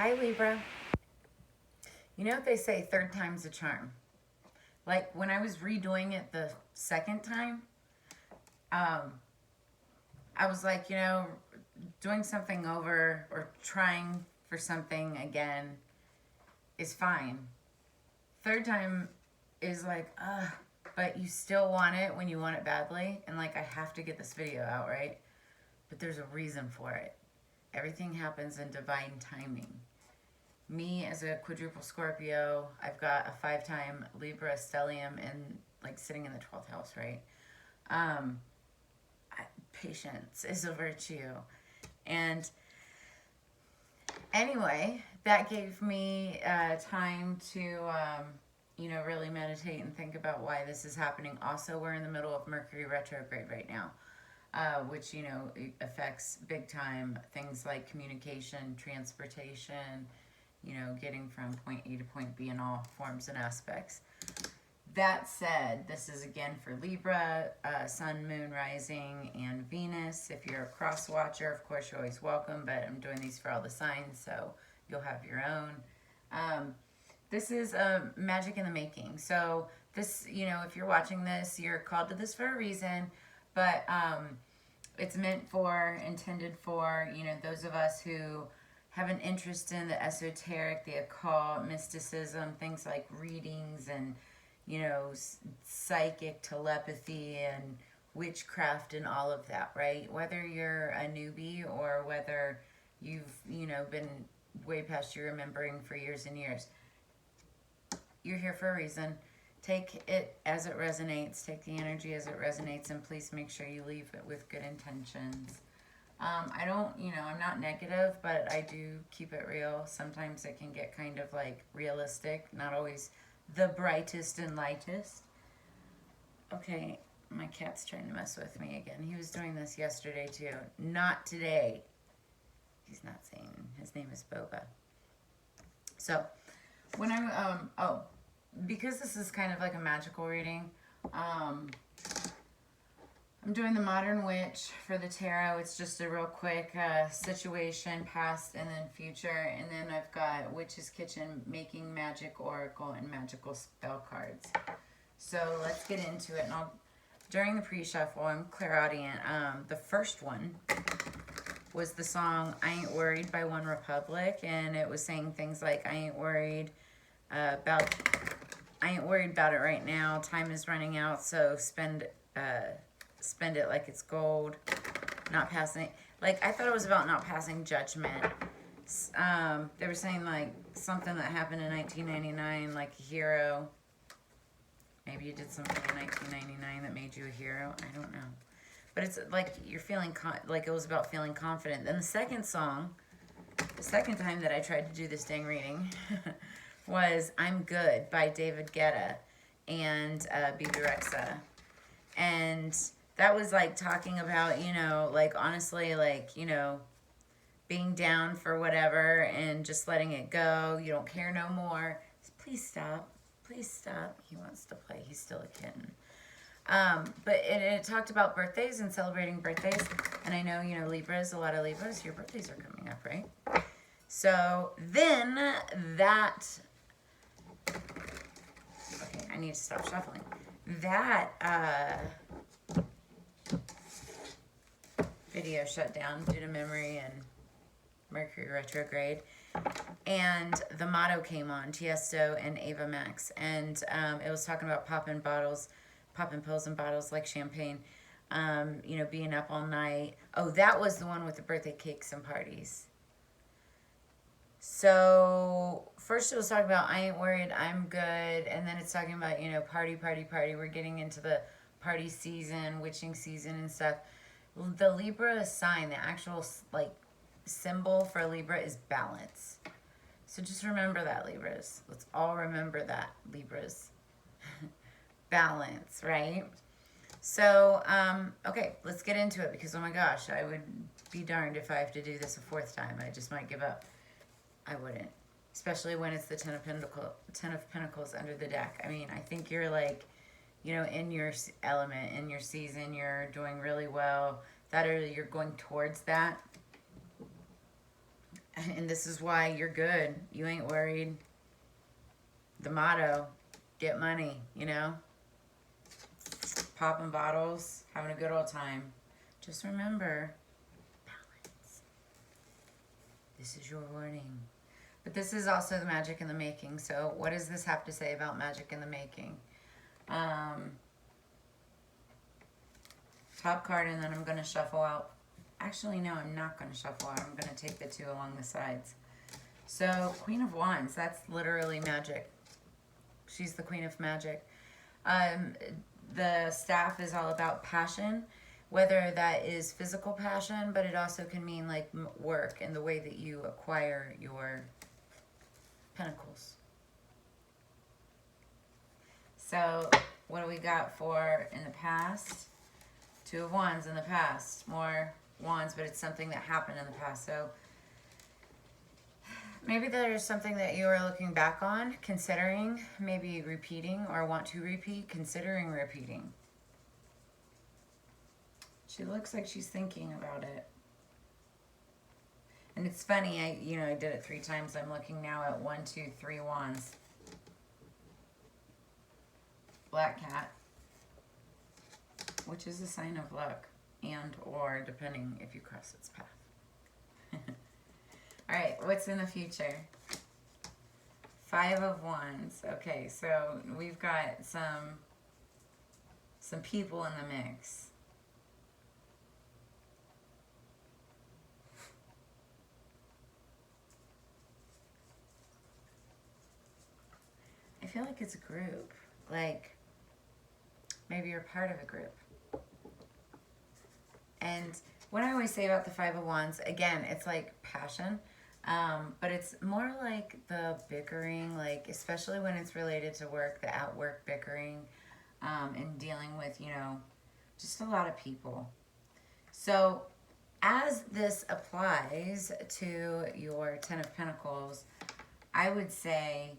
Hi, Libra. You know what they say, third time's a charm. Like, when I was redoing it the second time, I was like, doing something over or trying for something again is fine. Third time is like, but you still want it when you want it badly. And like, I have to get this video out, right? But there's a reason for it. Everything happens in divine timing. Me as a quadruple Scorpio, I've got a 5-time Libra stellium and like sitting in the 12th house, right? Patience is a virtue. And anyway, that gave me time to, really meditate and think about why this is happening. Also, we're in the middle of Mercury Retrograde right now, which, affects big time things like communication, transportation, getting from point A to point B in all forms and aspects. That said, this is again for Libra, Sun, Moon, Rising, and Venus. If you're a cross watcher, of course, you're always welcome, but I'm doing these for all the signs, so you'll have your own. This is magic in the making. So this, if you're watching this, you're called to this for a reason, but it's intended for, those of us who have an interest in the esoteric, the occult, mysticism, things like readings and psychic telepathy and witchcraft and all of that, right? Whether you're a newbie or whether you've, been way past your remembering for years and years, you're here for a reason. Take it as it resonates. Take the energy as it resonates, and please make sure you leave it with good intentions. I don't, I'm not negative, but I do keep it real. Sometimes it can get kind of like realistic, not always the brightest and lightest. Okay, my cat's trying to mess with me again. He was doing this yesterday too. Not today. He's not saying his name is Boba. So, when because this is kind of like a magical reading, I'm doing the Modern Witch for the tarot. It's just a real quick situation, past and then future. And then I've got Witch's Kitchen, Making Magic Oracle, and Magickal Spellcards. So let's get into it. And during the pre-shuffle, I'm clairaudient. The first one was the song I Ain't Worried by One Republic. And it was saying things like, I ain't worried about it right now. Time is running out, so spend it like it's gold. Not passing, like, I thought it was about not passing judgment. They were saying like something that happened in 1999, like a hero. Maybe you did something in 1999 that made you a hero. I don't know. But it's like you're feeling like it was about feeling confident. Then the second song, the second time that I tried to do this dang reading, was I'm Good by David Guetta and Bebe Rexha. And that was like talking about, like honestly, like, being down for whatever and just letting it go. You don't care no more. Please stop. Please stop. He wants to play. He's still a kitten. But it talked about birthdays and celebrating birthdays. And I know, Libras, a lot of Libras, your birthdays are coming up, right? So then that... Okay, I need to stop shuffling. That video shut down due to memory and Mercury Retrograde. And the motto came on, Tiesto and Ava Max. And it was talking about popping pills in bottles like champagne. Being up all night. Oh, that was the one with the birthday cakes and parties. So first it was talking about I ain't worried, I'm good. And then it's talking about, party, party, party. We're getting into the party season, witching season and stuff. The Libra sign, the actual like symbol for Libra is balance. So just remember that, Libras. Let's all remember that, Libras. Balance, right? So, okay, let's get into it because, oh my gosh, I would be darned if I have to do this a fourth time. I just might give up. I wouldn't. Especially when it's the Ten of Pentacles under the deck. I mean, I think you're like, in your element, in your season, you're doing really well. That or you're going towards that. And this is why you're good. You ain't worried. The motto, get money, you know? Popping bottles, having a good old time. Just remember, balance. This is your warning. But this is also the magic in the making. So what does this have to say about magic in the making? Top card, and then I'm going to shuffle out. Actually, no, I'm not going to shuffle out. I'm going to take the two along the sides. So Queen of Wands, that's literally magic. She's the Queen of Magic. The staff is all about passion, whether that is physical passion, but it also can mean like work and the way that you acquire your pentacles. So what do we got for in the past? Two of Wands in the past. More wands, but it's something that happened in the past. So maybe there's something that you are looking back on, considering maybe repeating or want to repeat, considering repeating. She looks like she's thinking about it. And it's funny, I did it 3 times. I'm looking now at 1, 2, 3 wands. Black cat, which is a sign of luck, and or depending if you cross its path. All right, what's in the future? 5 of Wands. Okay, so we've got some people in the mix. I feel like it's a group. Like, maybe you're part of a group. And what I always say about the 5 of Wands, again, it's like passion. But it's more like the bickering, like especially when it's related to work, the at-work bickering, and dealing with, just a lot of people. So as this applies to your 10 of Pentacles, I would say,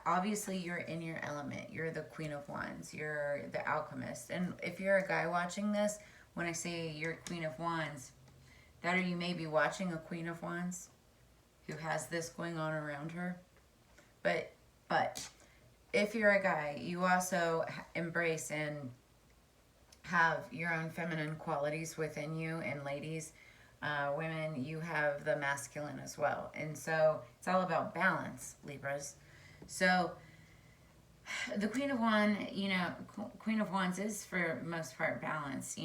obviously you're in your element. You're the Queen of Wands. You're the alchemist. And if you're a guy watching this, when I say you're Queen of Wands, that or you may be watching a Queen of Wands who has this going on around her. But if you're a guy, you also embrace and have your own feminine qualities within you. And ladies, women, you have the masculine as well. And so it's all about balance, Libras. So the Queen of Wands, Queen of Wands is for most part balance,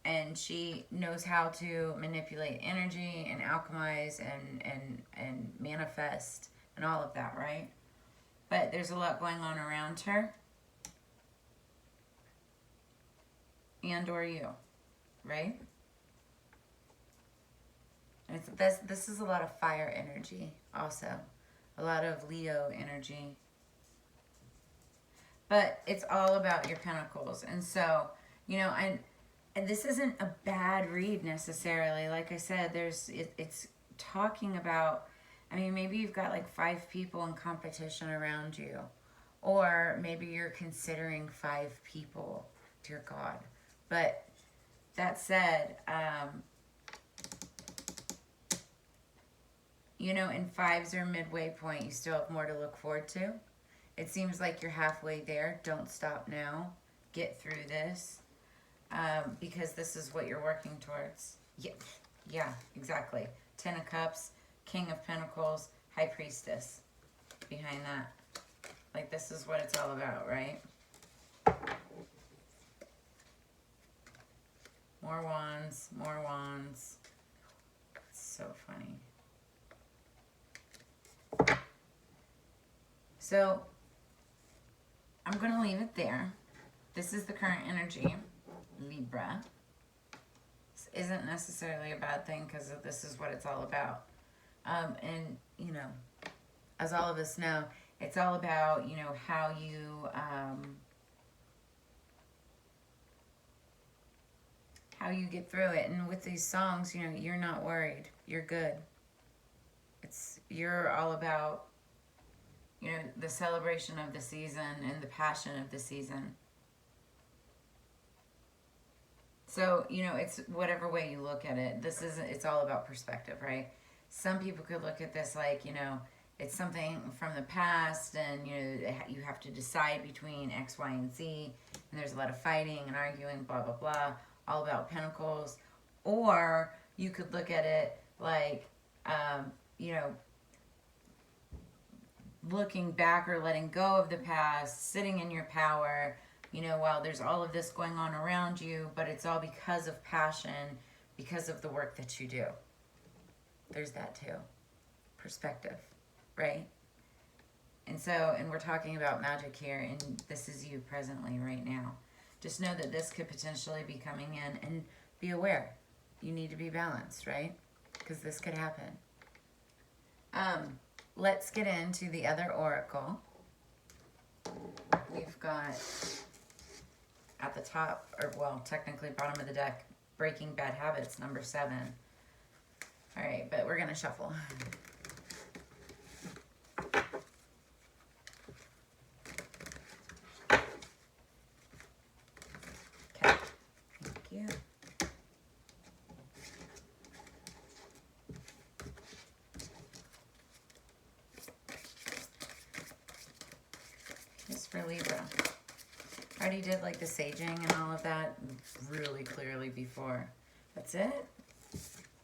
and she knows how to manipulate energy and alchemize and manifest and all of that, right? But there's a lot going on around her and or you, right? And this is a lot of fire energy also. A lot of Leo energy. But it's all about your pentacles. And so, and this isn't a bad read necessarily. Like I said, it's talking about, maybe you've got like 5 people in competition around you. Or maybe you're considering 5 people, dear God. But that said, and 5s are midway point. You still have more to look forward to. It seems like you're halfway there. Don't stop now. Get through this. Because this is what you're working towards. Yeah, exactly. 10 of Cups, King of Pentacles, High Priestess behind that. Like, this is what it's all about, right? More wands, more wands. It's so funny. So, I'm going to leave it there. This is the current energy, Libra. This isn't necessarily a bad thing because this is what it's all about. And, as all of us know, it's all about, how you get through it. And with these songs, you're not worried. You're good. You're all about, the celebration of the season and the passion of the season. So, you know, it's whatever way you look at it. This isn't, it's all about perspective, right? Some people could look at this like, you know, it's something from the past and, you know, you have to decide between X, Y, and Z. And there's a lot of fighting and arguing, blah, blah, blah, all about pentacles. Or you could look at it like, you know, looking back or letting go of the past, sitting in your power, you know, while there's all of this going on around you, but it's all because of passion, because of the work that you do. There's that too. Perspective, right? And so, and we're talking about magic here, and this is you presently right now. Just know that this could potentially be coming in, and be aware. You need to be balanced, right? Because this could happen. Let's get into the other oracle. We've got at the top, or well, technically bottom of the deck, Breaking Bad Habits, number 7. All right, but we're gonna shuffle. Okay, thank you. This is for Libra. I already did like the saging and all of that really clearly before. That's it.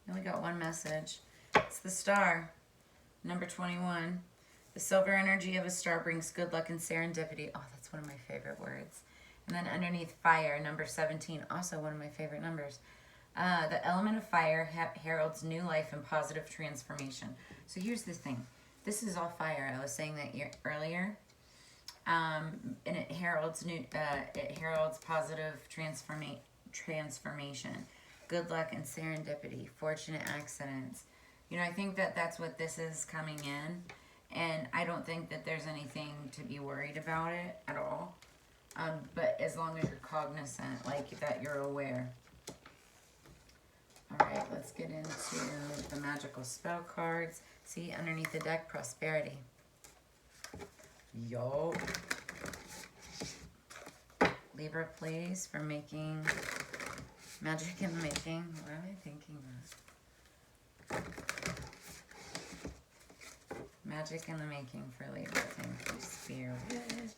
Only got one message. It's the star, number 21. The silver energy of a star brings good luck and serendipity. Oh, that's one of my favorite words. And then underneath, fire, number 17, also one of my favorite numbers. The element of fire heralds new life and positive transformation. So here's the thing. This is all fire. I was saying that earlier. And it heralds positive transformation, good luck and serendipity, fortunate accidents. You know, I think that that's what this is coming in, and I don't think that there's anything to be worried about it at all. But as long as you're cognizant, like that, you're aware. All right, let's get into the magical spell cards. See underneath the deck, prosperity. Yo. Libra, please, for making magic in the making. What am I thinking of? Magic in the making for Libra. Thank you, spirits.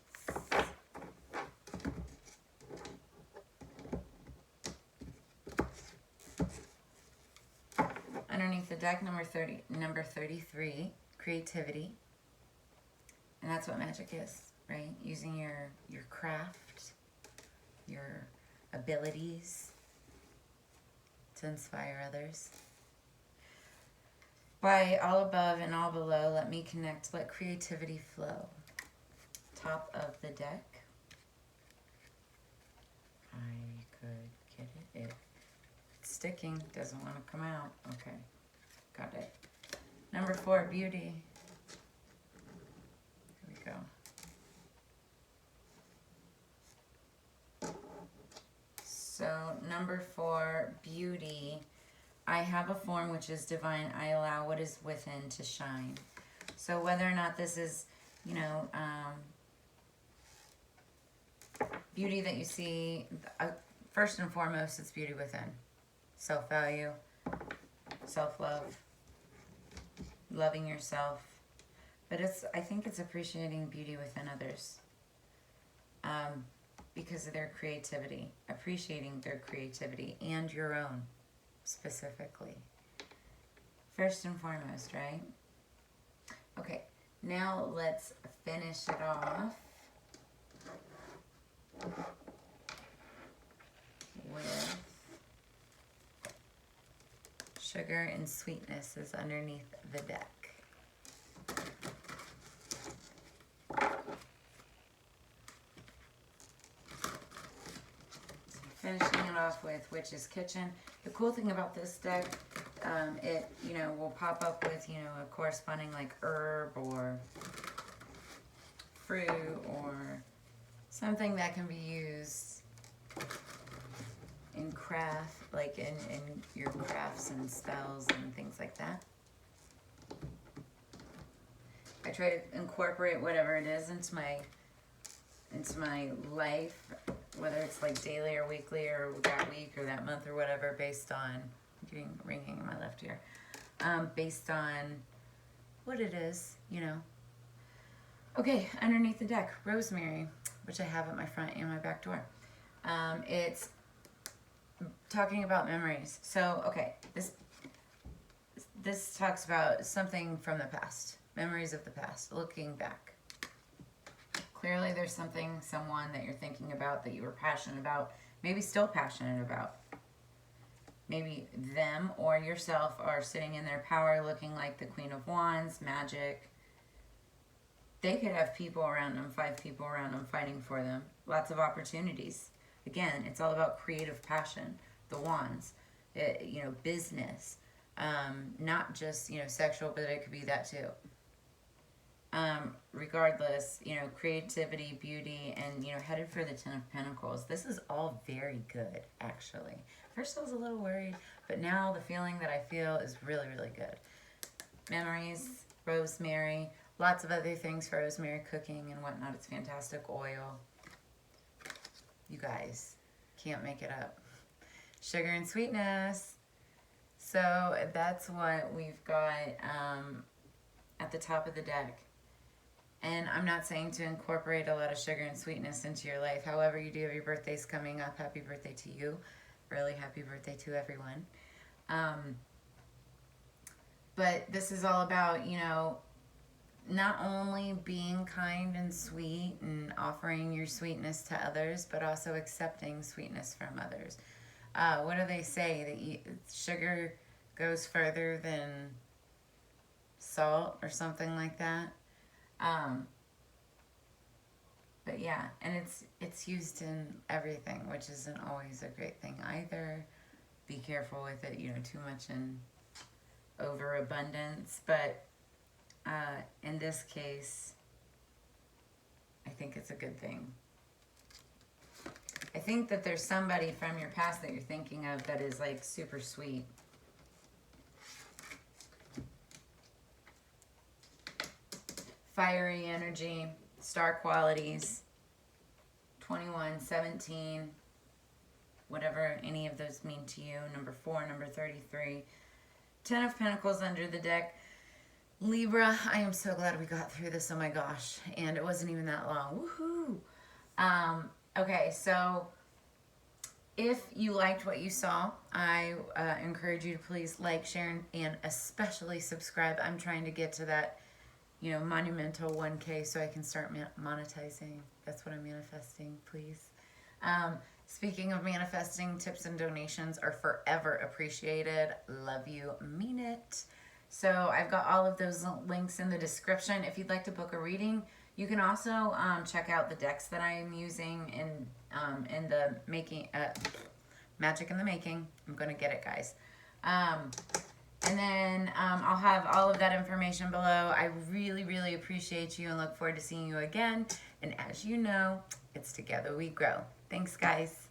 Underneath the deck, number 33, creativity. And that's what magic is, right? Using your craft, your abilities to inspire others. By all above and all below, let me connect, let creativity flow. Top of the deck. I could get it. It's sticking, doesn't want to come out. Okay, got it. Number 4, beauty. So number 4, beauty. I have a form which is divine. I allow what is within to shine. So whether or not this is, you know, beauty that you see, first and foremost, it's beauty within. Self-value, self-love, loving yourself. But I think it's appreciating beauty within others. Because of their creativity, appreciating their creativity and your own specifically. First and foremost, right? Okay, now let's finish it off with sugar and sweetness is underneath the deck. Finishing it off with Witch's Kitchen. The cool thing about this deck, it, you know, will pop up with, you know, a corresponding like herb or fruit or something that can be used in craft, like in your crafts and spells and things like that. I try to incorporate whatever it is into my life whether it's like daily or weekly or that week or that month or whatever, based on, I'm getting ringing in my left ear, based on what it is, you know. Okay, underneath the deck, rosemary, which I have at my front and my back door. It's talking about memories. So, okay, this talks about something from the past, memories of the past, looking back. Clearly there's something, someone that you're thinking about that you were passionate about, maybe still passionate about. Maybe them or yourself are sitting in their power looking like the Queen of Wands, magic. They could have people around them, 5 people around them fighting for them. Lots of opportunities. Again, it's all about creative passion. The wands, you know, business, not just, you know, sexual, but it could be that too. Regardless, you know, creativity, beauty, and, you know, headed for the 10 of Pentacles. This is all very good, actually. First I was a little worried, but now the feeling that I feel is really, really good. Memories, rosemary, lots of other things for rosemary cooking and whatnot. It's fantastic oil. You guys can't make it up. Sugar and sweetness. So that's what we've got at the top of the deck. And I'm not saying to incorporate a lot of sugar and sweetness into your life. However, you do have your birthdays coming up. Happy birthday to you. Really happy birthday to everyone. But this is all about, you know, not only being kind and sweet and offering your sweetness to others, but also accepting sweetness from others. What do they say? That sugar goes further than salt or something like that. But yeah, and it's used in everything, which isn't always a great thing either. Be careful with it, you know, too much in overabundance. But in this case, I think it's a good thing. I think that there's somebody from your past that you're thinking of that is like super sweet. Fiery energy, star qualities, 21, 17, whatever any of those mean to you. Number 4, number 33. 10 of Pentacles under the deck. Libra, I am so glad we got through this. Oh my gosh. And it wasn't even that long. Woohoo. Okay, so if you liked what you saw, I encourage you to please like, share, and especially subscribe. I'm trying to get to that, you know, monumental 1K so I can start monetizing. That's what I'm manifesting, please. Speaking of manifesting, tips and donations are forever appreciated. Love you, mean it. So I've got all of those links in the description. If you'd like to book a reading, you can also check out the decks that I'm using in the making, Magic in the Making. I'm going to get it, guys. And then I'll have all of that information below. I really, really appreciate you and look forward to seeing you again. And as you know, it's together we grow. Thanks, guys.